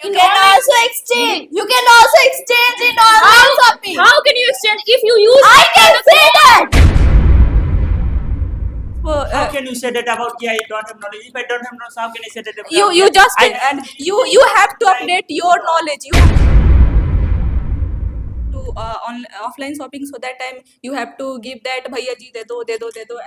You can also exchange. You can also exchange in online shopping. How can you exchange if you use? I can say that. How can you say that about I don't have knowledge? If I don't have knowledge, how can I say that about You just and you have to update your knowledge. You have to on offline shopping, so that time you have to give that bhaiya ji de do,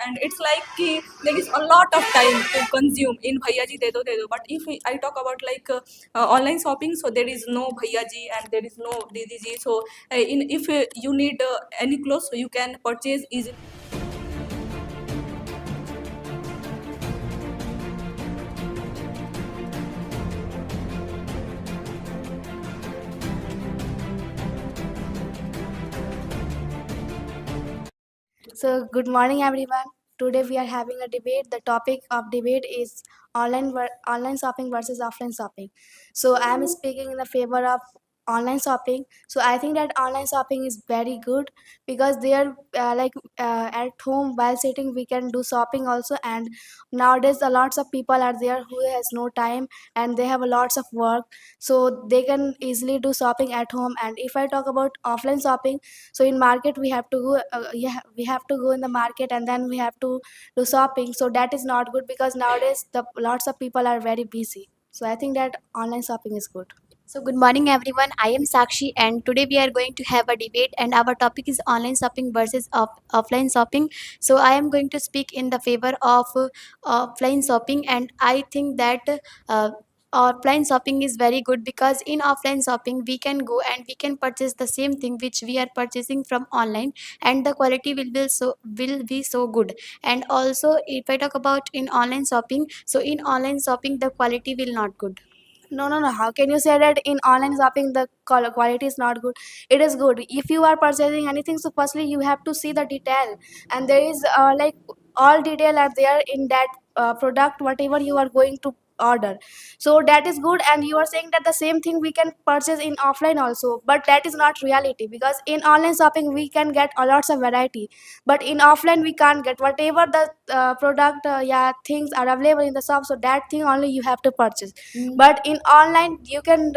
and it's like ki, there is a lot of time to consume in bhaiya ji de do. But if I talk about like online shopping, so there is no bhaiya ji and there is no didi ji. So in if you need any clothes, so you can purchase easily. So, good morning, everyone. Today we are having a debate. The topic of debate is online shopping versus offline shopping. So, I am speaking in the favor of online shopping. So, I think that online shopping is very good because they are at home while sitting we can do shopping also. And nowadays, a lots of people are there who has no time and they have a lots of work, so they can easily do shopping at home. And if I talk about offline shopping, so in market we have to go yeah, we have to go in the market and then we have to do shopping, so that is not good because nowadays the lots of people are very busy. So I think that online shopping is good. So, good morning, everyone. I am Sakshi, and today we are going to have a debate. And our topic is online shopping versus offline shopping. So, I am going to speak in the favor of offline shopping, and I think that uh, offline shopping is very good because in offline shopping we can go and we can purchase the same thing which we are purchasing from online, and the quality will be so good. And also, if I talk about in online shopping, so in online shopping the quality will not good. No. How can you say that in online shopping the quality is not good? It is good. If you are purchasing anything, so firstly you have to see the detail, and there is like all detail are there in that product, whatever you are going to order. So that is good. And you are saying that the same thing we can purchase in offline also, but that is not reality because in online shopping we can get a lots of variety, but in offline we can't get whatever the product yeah things are available in the shop, so that thing only you have to purchase. But in online you can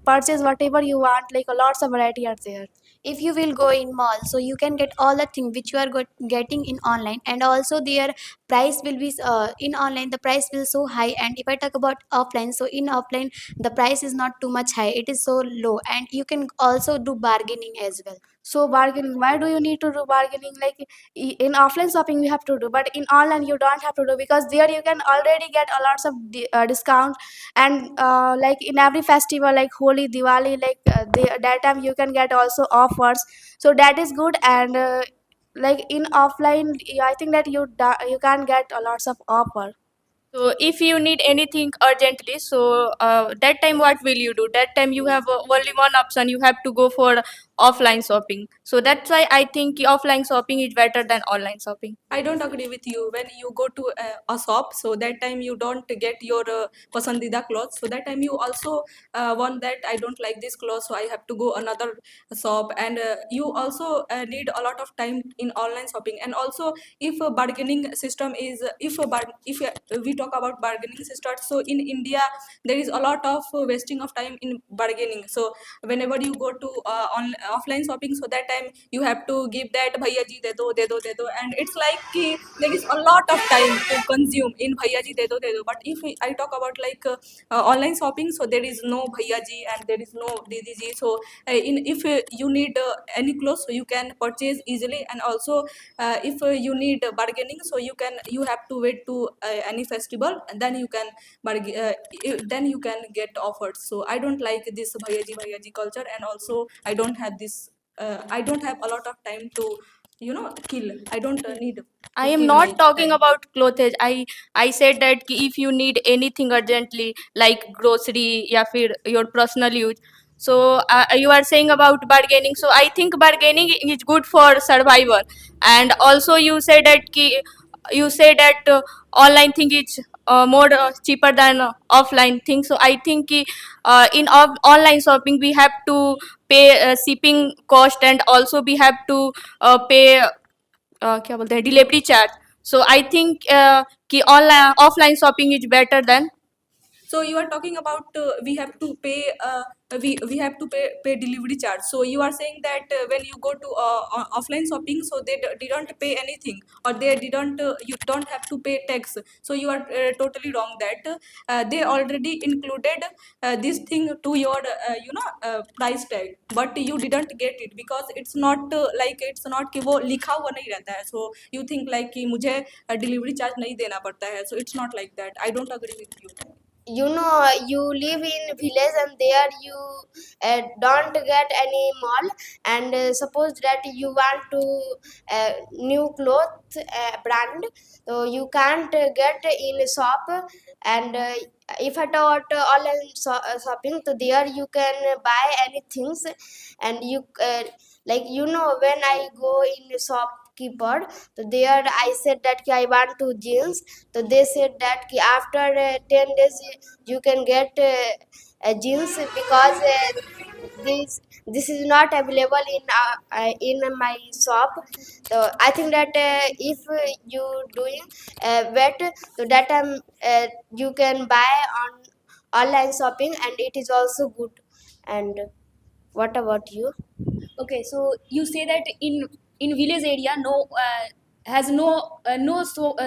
purchase whatever you want, like a lots of variety are there. If you will go in mall, so you can get all the thing which you are getting in online, and also their price will be in online the price will so high. And if I talk about offline, so in offline the price is not too much high, it is so low, and you can also do bargaining as well. So bargaining, why do you need to do bargaining? Like in offline shopping we have to do, but in online you don't have to do because there you can already get a lots of discount. And like in every festival like Holi, Diwali, like that time you can get also offers, so that is good. And like in offline I think that you can get a lots of offer. So if you need anything urgently, so that time what will you do? That time you have only one option. You have to go for offline shopping. So that's why I think offline shopping is better than online shopping. I don't agree with you. When you go to a shop, so that time you don't get your pasandida clothes. So that time you also want that I don't like this clothes, so I have to go another shop. And you also need a lot of time in online shopping. And also, if a bargaining system is if we talk about bargaining system, so in India there is a lot of wasting of time in bargaining. So whenever you go to on offline shopping, so that time you have to give that bhaiya ji de do, and it's like ki, there is a lot of time to consume in bhaiya ji de do. But if I talk about like online shopping, so there is no bhaiya ji and there is no didi ji. So in if you need any clothes, so you can purchase easily. And also if you need bargaining, so you have to wait to any festival, and then you can then you can get offered. So I don't like this bhaiya ji culture. And also I don't have a lot of time to kill. I don't need. I am not talking about clothes. I said that ki if you need anything urgently like grocery या फिर your personal use. So you are saying about bargaining. So I think bargaining is good for survival. And also you say that online thing is more cheaper than offline thing. So I think in online shopping we have to pay shipping cost, and also we have to pay क्या बोलते हैं delivery charge. So I think कि online offline shopping is better than. So you are talking about we have to pay we have to pay delivery charge. So you are saying that when you go to offline shopping, so they didn't pay anything, or they didn't you don't have to pay tax. So you are totally wrong that they already included this thing to your price tag, but you didn't get it because it's not like it's not कि वो लिखा हुआ नहीं रहता है. So you think like कि मुझे delivery charge नहीं देना पड़ता है. So it's not like that. I don't agree with you. You know, you live in village and there you don't get any mall, and suppose that you want to new cloth brand, so you can't get in a shop. And if at all online shopping, so there you can buy any things. And you like, you know, when I go in a shopkeeper, so there I said that I want to jeans, so they said that after 10 days you can get jeans, because this is not available in my shop. So I think that if you doing wet, so that time you can buy on online shopping, and it is also good. And what about you? Okay, so you say that in village area has no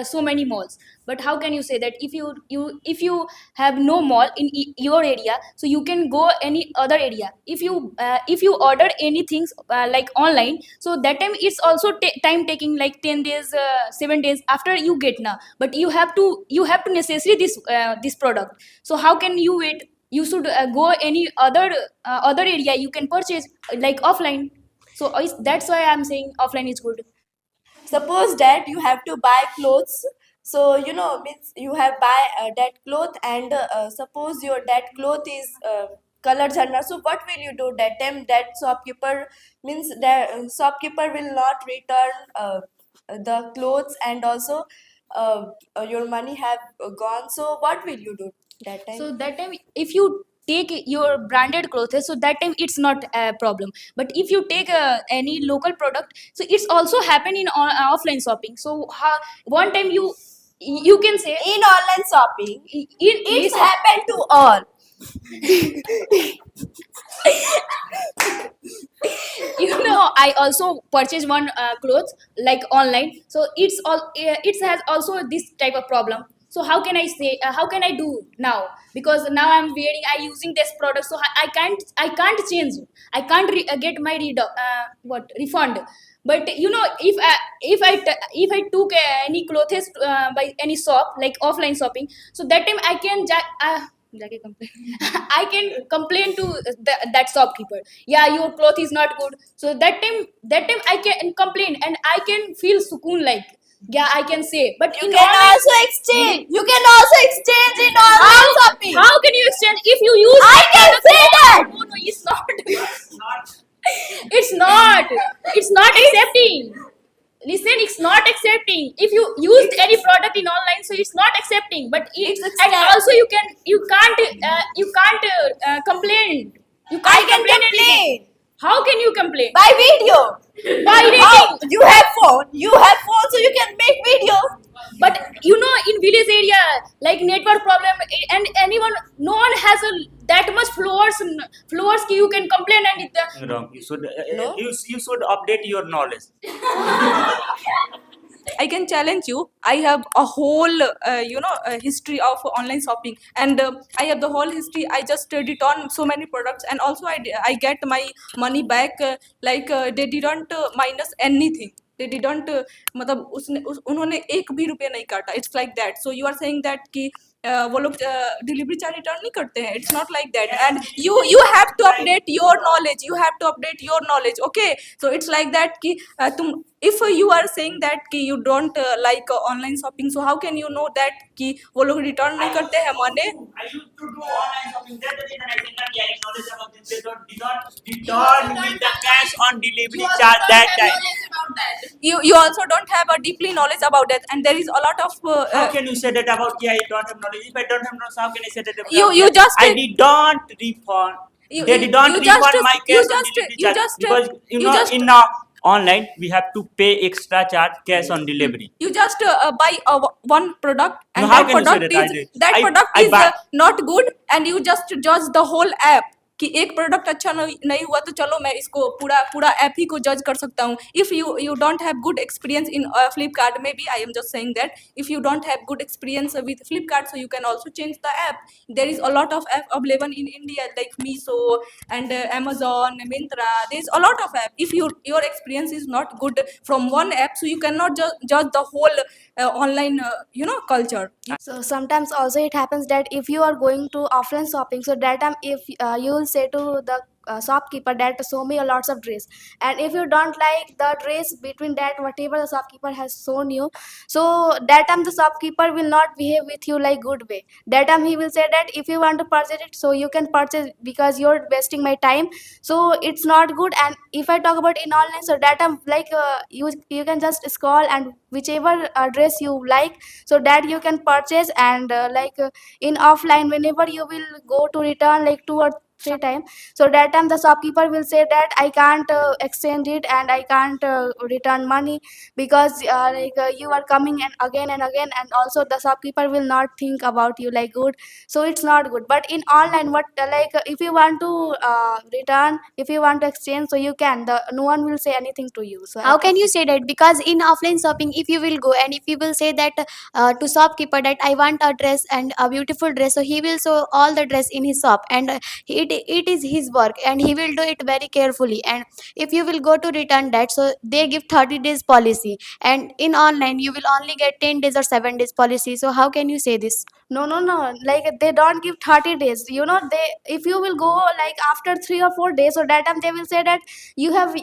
so many malls, but how can you say that if you have no mall in your area, so you can go any other area. If you order anything like online, so that time it's also time taking like 10 days 7 days after you get now, but you have to necessary this product. So how can you wait? You should go any other area you can purchase like offline. So that's why I'm saying offline is good. Suppose that you have to buy clothes, so you know, means you have buy that cloth, and suppose your that cloth is color jhanna. So what will you do that time? That shopkeeper, means that shopkeeper will not return the clothes, and also your money have gone. So what will you do that time? So that time if you take your branded clothes, so that time it's not a problem. But if you take any local product, so it's also happen in offline shopping. So one time you can say In online shopping, it's listen. happened to all. I also purchased one clothes like online, so it has also this type of problem. So how can I say how can I do now? Because now I'm wearing, I using this product, so I can't change, I can't get my refund. But you know, if I took any clothes by any shop like offline shopping, so that time I can जाके complain. I can complain to that shopkeeper. Yeah, your cloth is not good. So that time I can complain, and I can feel sukoon, like yeah, I can say. But You in can online, also exchange. You can also exchange in online shopping. how can you exchange if you use? I can say that. No, it's not. It's not accepting. Listen, it's not accepting. If you used any product in online, so it's not accepting. But and also you can't complain. You I can't can complain anything. complain How can you complain? by video. By Oh, rating. you have phone, so you can make video. But you know, in village area, like network problem, and no one has that much floors ki you can complain, and Wrong. You should No? you should update your knowledge. I can challenge you. I have a whole, history of online shopping, and I have the whole history. I just return so many products, and also I get my money back. They didn't minus anything. They didn't मतलब उन्होंने एक भी रुपया नहीं काटा. It's like that. So you are saying that कि वो लोग डिलीवरी चार्ज रिटर्न नहीं करते हैं. It's not like that. And you have to update your knowledge. You have to update your knowledge. Okay. So it's like that कि तुम, if you are saying that कि you don't like online shopping, so how can you know that कि वो लोग return नहीं करते हैं money? I used to do online shopping. That's the reason I think that I knowledge about this. They did not return with the cash on delivery charge that time. You also don't have a deeply knowledge about that, and there is a lot of How can you say that about I don't have knowledge? If I don't have knowledge, how can I say that about You just- I did not refund. You- They did not you refund just- my you cash on just- delivery you charge just- because you just- in online we have to pay extra charge cash on delivery. You just buy one product, No, and how that can you say product that? is that I product I is buy. not good, and you just judge the whole app कि एक product अच्छा नहीं हुआ तो चलो मैं इसको पूरा पूरा ऐप ही को जज कर सकता हूँ. If you don't have good experience in Flipkart, maybe I am just saying that if you don't have good experience with Flipkart, so you can also change the app. There is a lot of app available in India like Meesho and Amazon, Myntra. There is a lot of app. If your experience is not good from one app, so you cannot judge the whole online culture. So sometimes also it happens that if you are going to offline shopping, so that time if you will say to the shopkeeper that show me a lots of dress, and if you don't like the dress between that whatever the shopkeeper has shown you, so that time the shopkeeper will not behave with you like good way. That time he will say that if you want to purchase it, so you can purchase because you're wasting my time, so it's not good. And if I talk about in online, so that time like you can just scroll and whichever dress you like, so that you can purchase. And in offline, whenever you will go to return like 2 or 3 times, so that time the shopkeeper will say that I can't exchange it and I can't return money because you are coming and again, and also the shopkeeper will not think about you like good. So it's not good. But in online, what if you want to return, if you want to exchange, so you can, the no one will say anything to you. So How can you say that? Because in offline shopping, if you will go and if you will say that to shopkeeper that I want a dress and a beautiful dress, so he will show all the dress in his shop, and it is his work, and he will do it very carefully. And if you will go to return that, so they give 30 days policy, and in online you will only get 10 days or 7 days policy. So how can you say this? no, like they don't give 30 days. They, if you will go like after 3 or 4 days, so that time they will say that you have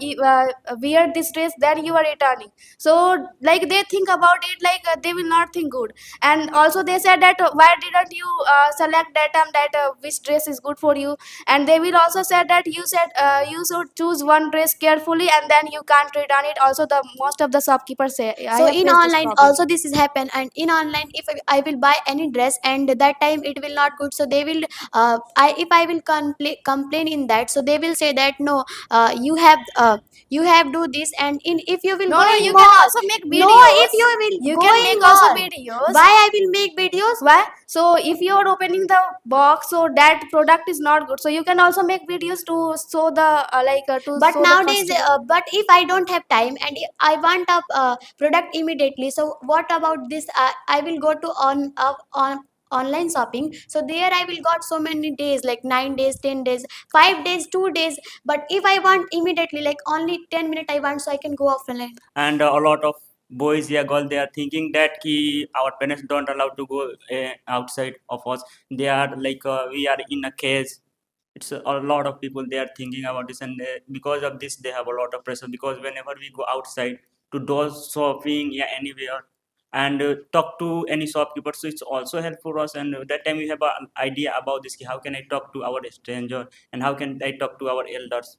wear this dress, then you are returning. So like they think about it like they will not think good. And also they said that why didn't you select that time that which dress is good for you. And they will also say that you said you should choose one dress carefully and then you can't return it. Also the most of the shopkeepers say I So have in faced this online problem. also this is happen, and in online if I will buy any dress and that time it will not good, so they will if I will complain in that, so they will say that no, you have do this. And in if you will No, go no, in you can mall, also make no, videos. if you will You go can in make also mall, videos. why I will make videos? Why? So if you are opening the box, so that product is not good. So you can also make videos to show the to But show the nowadays customer. but if I don't have time and if I want a product immediately, so what about this? I will go to on online shopping, so there I will got so many days like 9 days, 10 days, 5 days, 2 days. But if I want immediately like only 10 minutes I want, so I can go offline. And a lot of boys, yeah, girl, they are thinking that ki our parents don't allow to go outside of us. They are like we are in a cage. It's a lot of people they are thinking about this, and because of this they have a lot of pressure, because whenever we go outside to do shopping, yeah, anywhere, and talk to any shopkeeper, so it's also helpful for us. And that time we have an idea about this, how can I talk to our stranger and how can I talk to our elders.